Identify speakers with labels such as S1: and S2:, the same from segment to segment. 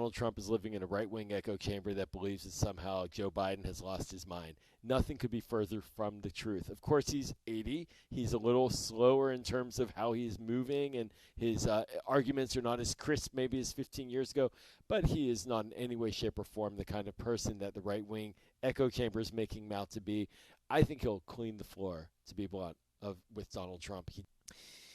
S1: Donald Trump is living in a right-wing echo chamber that believes that somehow Joe Biden has lost his mind. Nothing could be further from the truth. Of course, he's 80. He's a little slower in terms of how he's moving, and his arguments are not as crisp maybe as 15 years ago, but he is not in any way, shape, or form the kind of person that the right-wing echo chamber is making him out to be. I think he'll clean the floor, to be blunt, with Donald Trump.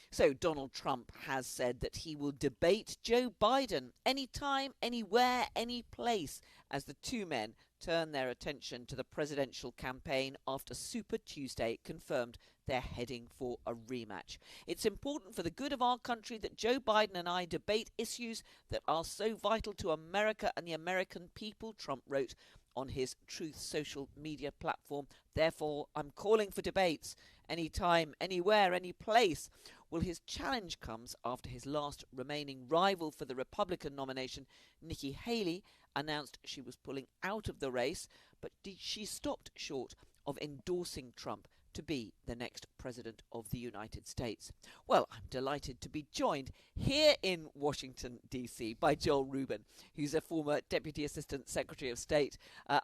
S2: So Donald Trump has said that he will debate Joe Biden anytime, anywhere, any place, as the two men turn their attention to the presidential campaign after Super Tuesday confirmed they're heading for a rematch. It's important for the good of our country that Joe Biden and I debate issues that are so vital to America and the American people, Trump wrote on his Truth social media platform. Therefore, I'm calling for debates anytime, anywhere, any place. Well, his challenge comes after his last remaining rival for the Republican nomination, Nikki Haley, announced she was pulling out of the race, but she stopped short of endorsing Trump to be the next president of the United States. Well, I'm delighted to be joined here in Washington, D.C. by Joel Rubin, who's a former Deputy Assistant Secretary of State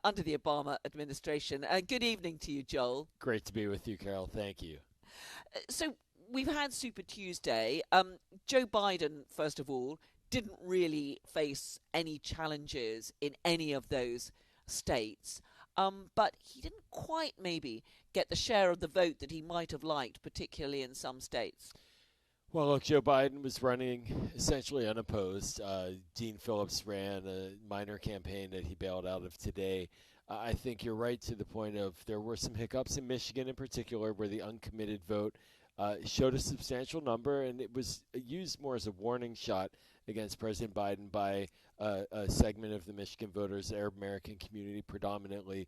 S2: under the Obama administration. Good evening to you, Joel.
S1: Great to be with you, Carol. Thank you.
S2: So we've had Super Tuesday. Joe Biden, first of all, didn't really face any challenges in any of those states. But he didn't quite maybe get the share of the vote that he might have liked, particularly in some states.
S1: Well, look, Joe Biden was running essentially unopposed. Dean Phillips ran a minor campaign that he bailed out of today. I think you're right to the point of there were some hiccups in Michigan in particular where the uncommitted vote showed a substantial number, and it was used more as a warning shot against President Biden by a segment of the Michigan voters, the Arab American community, predominantly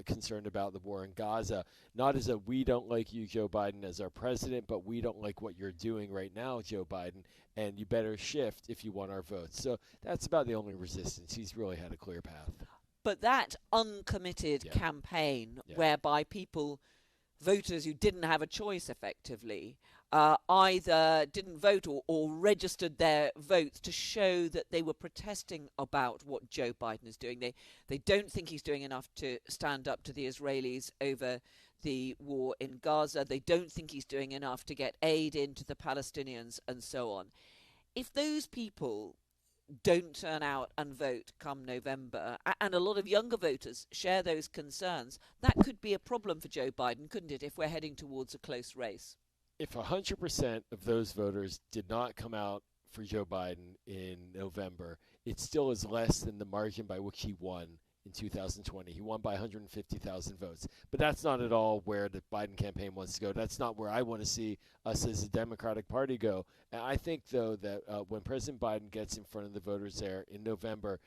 S1: concerned about the war in Gaza. Not as a we don't like you, Joe Biden, as our president, but we don't like what you're doing right now, Joe Biden, and you better shift if you want our votes. So that's about the only resistance. He's really had a clear path.
S2: But that uncommitted campaign whereby voters who didn't have a choice effectively either didn't vote or registered their votes to show that they were protesting about what Joe Biden is doing. They don't think he's doing enough to stand up to the Israelis over the war in Gaza. They don't think he's doing enough to get aid into the Palestinians and so on. If those people don't turn out and vote come November, and a lot of younger voters share those concerns, that could be a problem for Joe Biden, couldn't it, if we're heading towards a close race?
S1: If 100% of those voters did not come out for Joe Biden in November, it still is less than the margin by which he won in 2020. He won by 150,000 votes. But that's not at all where the Biden campaign wants to go. That's not where I want to see us as a Democratic Party go. And I think, though, that when President Biden gets in front of the voters there in November,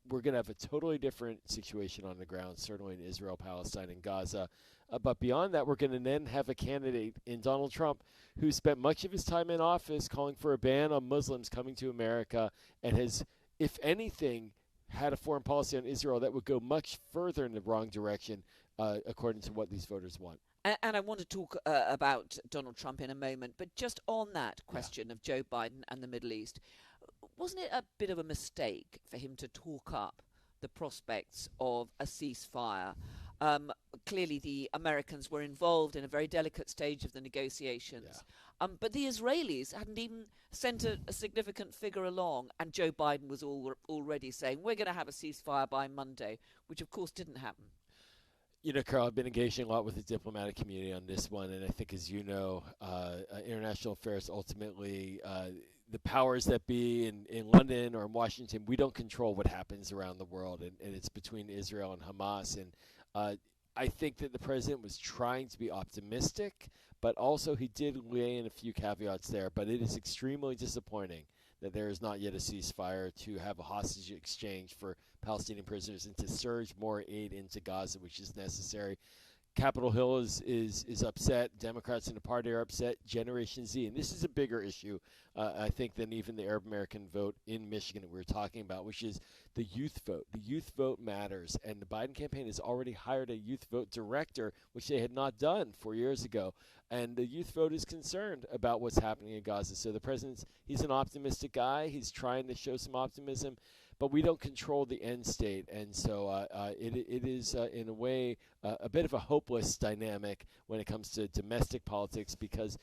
S1: we're going to have a totally different situation on the ground, certainly in Israel, Palestine, and Gaza. But beyond that, we're going to then have a candidate in Donald Trump who spent much of his time in office calling for a ban on Muslims coming to America and has, if anything, had a foreign policy on Israel that would go much further in the wrong direction, according to what these voters want.
S2: And I want to talk about Donald Trump in a moment, but just on that question of Joe Biden and the Middle East, wasn't it a bit of a mistake for him to talk up the prospects of a ceasefire? Clearly, the Americans were involved in a very delicate stage of the negotiations. But the Israelis hadn't even sent a significant figure along, and Joe Biden was already saying, we're going to have a ceasefire by Monday, which, of course, didn't happen.
S1: You know, Carl, I've been engaging a lot with the diplomatic community on this one, and I think, as you know, international affairs ultimately, the powers that be in London or in Washington, we don't control what happens around the world, and it's between Israel and Hamas. And I think that the president was trying to be optimistic, but also he did lay in a few caveats there. But it is extremely disappointing that there is not yet a ceasefire, to have a hostage exchange for Palestinian prisoners, and to surge more aid into Gaza, which is necessary. Capitol Hill is upset. Democrats in the party are upset. Generation Z, and this is a bigger issue, I think, than even the Arab American vote in Michigan that we were talking about, which is the youth vote. The youth vote matters, and the Biden campaign has already hired a youth vote director, which they had not done 4 years ago. And the youth vote is concerned about what's happening in Gaza. So the president's, he's an optimistic guy. He's trying to show some optimism. but we don't control the end state. And so it is, in a way, a bit of a hopeless dynamic when it comes to domestic politics because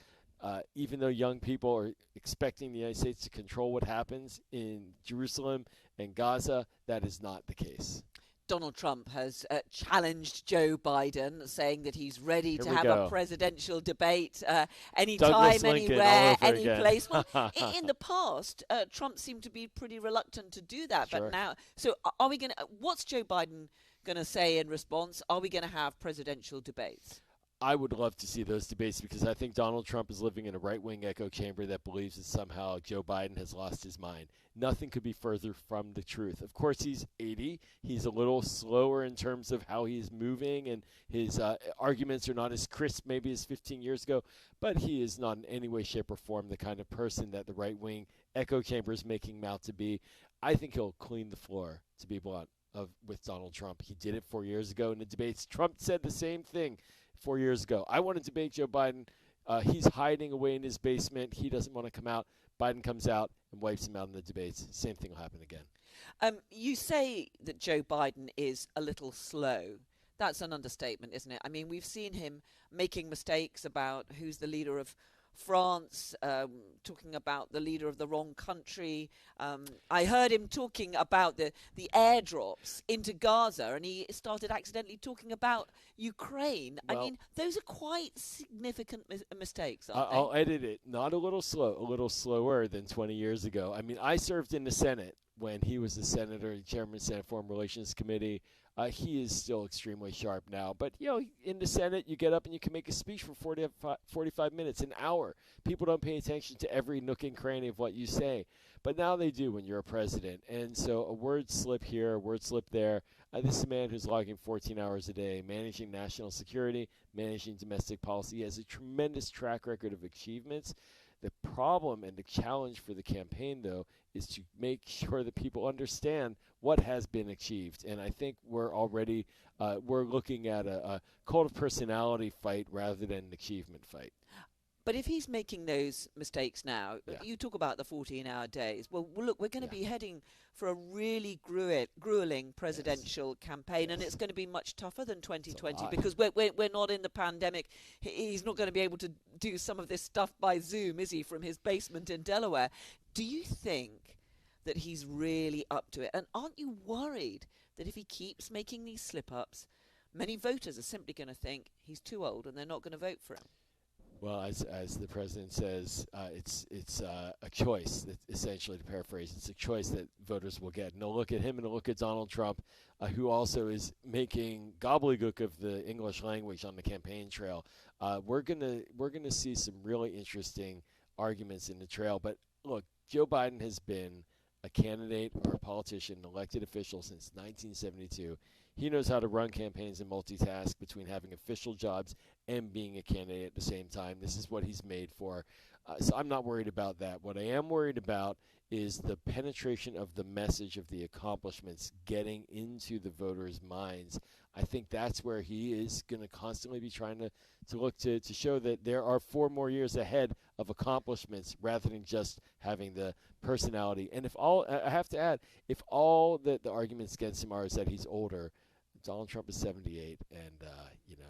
S1: even though young people are expecting the United States to control what happens in Jerusalem and Gaza, that is not the case.
S2: Donald Trump has challenged Joe Biden, saying that he's ready
S1: Here
S2: to
S1: we
S2: have
S1: go.
S2: a presidential debate anytime,
S1: Douglas Lincoln all
S2: anywhere,
S1: over
S2: any
S1: again.
S2: place. Well, in the past, Trump seemed to be pretty reluctant to do that,
S1: Sure.
S2: but now, so are we going to? What's Joe Biden going to say in response? Are we going to have presidential debates?
S1: I would love to see those debates because I think Donald Trump is living in a right-wing echo chamber that believes that somehow Joe Biden has lost his mind. Nothing could be further from the truth. Of course, he's 80. He's a little slower in terms of how he's moving, and his arguments are not as crisp maybe as 15 years ago, but he is not in any way, shape, or form the kind of person that the right-wing echo chamber is making him out to be. I think he'll clean the floor, to be blunt, with Donald Trump. He did it 4 years ago in the debates. Trump said the same thing 4 years ago. I want to debate Joe Biden. He's hiding away in his basement. He doesn't want to come out. Biden comes out and wipes him out in the debates. Same thing will happen again.
S2: You say that Joe Biden is a little slow. That's an understatement, isn't it? I mean, we've seen him making mistakes about who's the leader of France, talking about the leader of the wrong country. I heard him talking about the airdrops into Gaza, and he started accidentally talking about Ukraine.
S1: Well,
S2: I mean, those are quite significant mistakes, aren't
S1: I'll edit it. Not a little slow, a little slower than 20 years ago. I mean, I served in the Senate when he was the senator and chairman of the Senate Foreign Relations Committee. He is still extremely sharp now. But, in the Senate, you get up and you can make a speech for 45 minutes, an hour. People don't pay attention to every nook and cranny of what you say. But now they do when you're a president. And so a word slip here, a word slip there. This is a man who's logging 14 hours a day, managing national security, managing domestic policy. He has a tremendous track record of achievements. The problem and the challenge for the campaign, though, is to make sure that people understand what has been achieved. And I think we're already we're looking at a cult of personality fight rather than an achievement fight.
S2: But if he's making those mistakes now,
S1: Yeah.
S2: you talk about the 14-hour days. Well, look, we're going to
S1: Yeah.
S2: be heading for a really grueling presidential campaign, and it's going to be much tougher than 2020 because we're not in the pandemic. He's not going to be able to do some of this stuff by Zoom, is he, from his basement in Delaware? Do you think that he's really up to it? And aren't you worried that if he keeps making these slip-ups, many voters are simply going to think he's too old and they're not going to vote for him?
S1: Well, as the president says, it's a choice. Essentially, to paraphrase, it's a choice that voters will get. And they'll look at him and they'll look at Donald Trump, who also is making gobbledygook of the English language on the campaign trail. We're gonna see some really interesting arguments in the trail. But look, Joe Biden has been a candidate or a politician, an elected official since 1972. He knows how to run campaigns and multitask between having official jobs and being a candidate at the same time. This is what he's made for. So I'm not worried about that. What I am worried about is the penetration of the message of the accomplishments getting into the voters' minds. I think that's where he is going to constantly be trying to look to show that there are 4 more years ahead of accomplishments rather than just having the personality. And I have to add, if all the arguments against him are is that he's older, Donald Trump is 78, and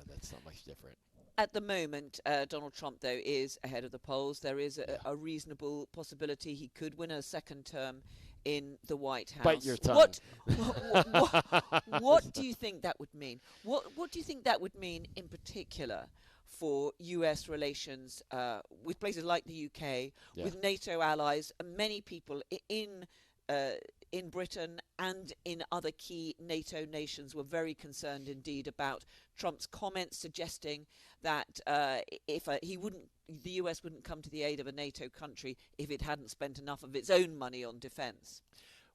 S1: that's not much different.
S2: At the moment, Donald Trump, though, is ahead of the polls. There is a reasonable possibility he could win a second term in the White House.
S1: Bite your tongue.
S2: What do you think that would mean? What do you think that would mean in particular for U.S. relations with places like the UK, with NATO allies, and many people in Britain and in other key NATO nations were very concerned indeed about Trump's comments suggesting that the US wouldn't come to the aid of a NATO country if it hadn't spent enough of its own money on defense.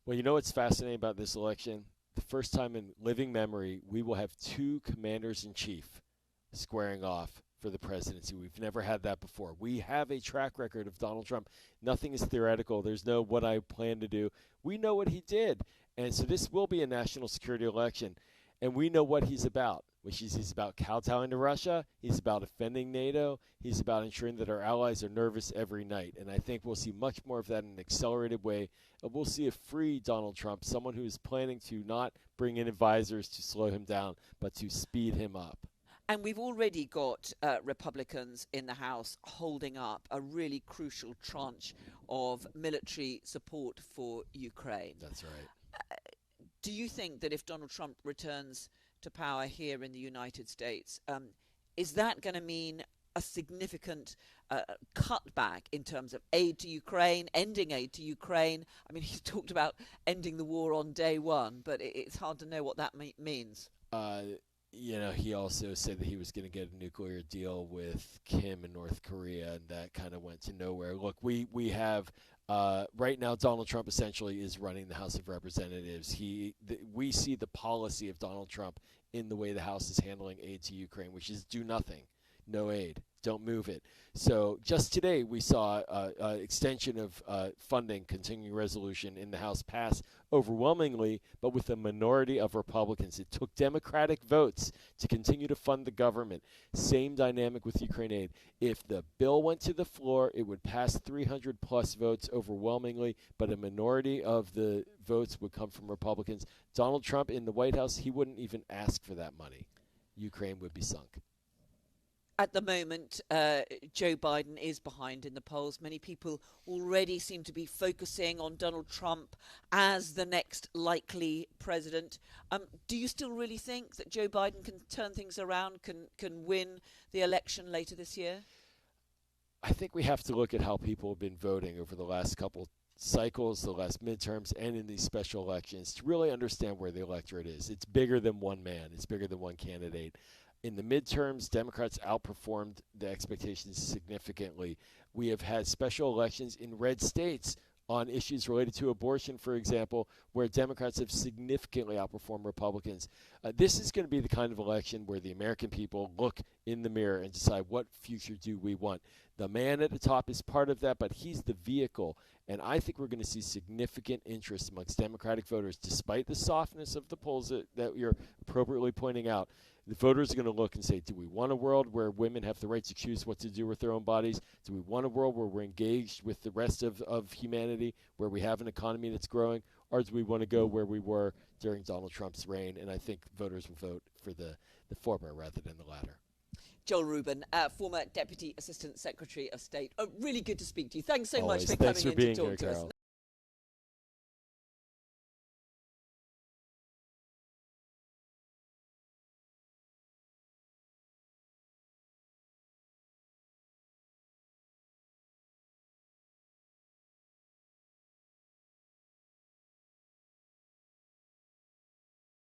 S1: Well, you know what's fascinating about this election? The first time in living memory, we will have 2 commanders-in-chief squaring off for the presidency. We've never had that before. We have a track record of Donald Trump. Nothing is theoretical. There's no what I plan to do. We know what he did. And so this will be a national security election. And we know what he's about. which is he's about kowtowing to Russia, he's about defending NATO, he's about ensuring that our allies are nervous every night. And I think we'll see much more of that in an accelerated way. And we'll see a free Donald Trump, someone who is planning to not bring in advisors to slow him down, but to speed him up.
S2: And we've already got Republicans in the House holding up a really crucial tranche of military support for Ukraine.
S1: That's right.
S2: Do you think that if Donald Trump returns to power here in the United States, is that going to mean a significant cutback in terms of aid to Ukraine, ending aid to Ukraine? I mean, he's talked about ending the war on day one, but it's hard to know what that means.
S1: He also said that he was going to get a nuclear deal with Kim in North Korea, and that kind of went to nowhere. Look, we have right now Donald Trump essentially is running the House of Representatives. We see the policy of Donald Trump in the way the House is handling aid to Ukraine, which is do nothing, no aid, don't move it. So just today we saw an extension of funding, continuing resolution in the House pass overwhelmingly, but with a minority of Republicans. It took Democratic votes to continue to fund the government. Same dynamic with Ukraine aid. If the bill went to the floor, it would pass 300 plus votes overwhelmingly, but a minority of the votes would come from Republicans. Donald Trump in the White House, he wouldn't even ask for that money. Ukraine would be sunk.
S2: At the moment, Joe Biden is behind in the polls. Many people already seem to be focusing on Donald Trump as the next likely president. Do you still really think that Joe Biden can turn things around, can win the election later this year?
S1: I think we have to look at how people have been voting over the last couple cycles, the last midterms, and in these special elections to really understand where the electorate is. It's bigger than one man. It's bigger than one candidate. In the midterms, Democrats outperformed the expectations significantly. We have had special elections in red states on issues related to abortion, for example, where Democrats have significantly outperformed Republicans. This is going to be the kind of election where the American people look in the mirror and decide what future do we want. The man at the top is part of that, but he's the vehicle. And I think we're going to see significant interest amongst Democratic voters, despite the softness of the polls that you're appropriately pointing out. The voters are going to look and say, do we want a world where women have the right to choose what to do with their own bodies? Do we want a world where we're engaged with the rest of humanity, where we have an economy that's growing? Or do we want to go where we were during Donald Trump's reign? And I think voters will vote for the former rather than the latter.
S2: Joel Rubin, former Deputy Assistant Secretary of State. Really good to speak to you. Thanks so
S1: Always.
S2: much for
S1: Thanks
S2: coming
S1: for
S2: in to
S1: being
S2: talk
S1: here,
S2: to us.
S1: Carol.